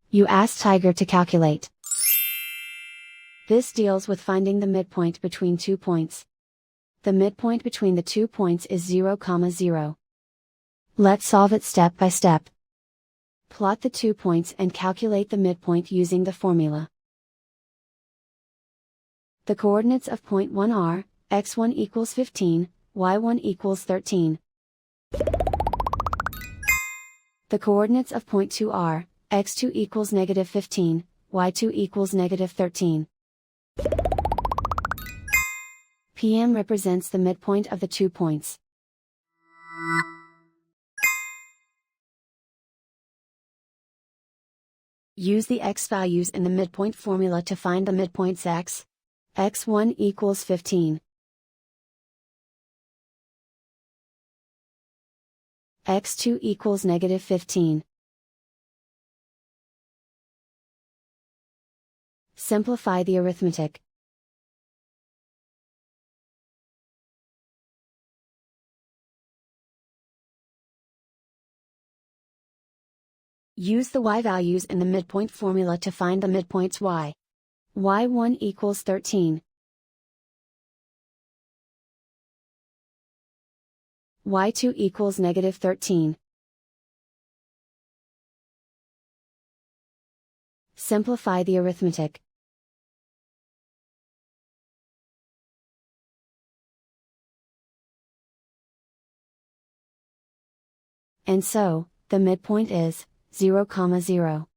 You ask Tiger to calculate. This deals with finding the midpoint between 2 points. The midpoint between the 2 points is 0, 0. Let's solve it step by step. Plot the 2 points and calculate the midpoint using the formula. The coordinates of point 1 are, x1 equals 15, y1 equals 13. The coordinates of point 2 are, x2 equals negative 15, y2 equals negative 13. PM represents the midpoint of the 2 points. Use the x values in the midpoint formula to find the midpoints x. x1 equals 15. x2 equals negative 15. Simplify the arithmetic. Use the y values in the midpoint formula to find the midpoints y. y1 equals 13. y2 equals negative 13. Simplify the arithmetic. And so, the midpoint is 0, 0.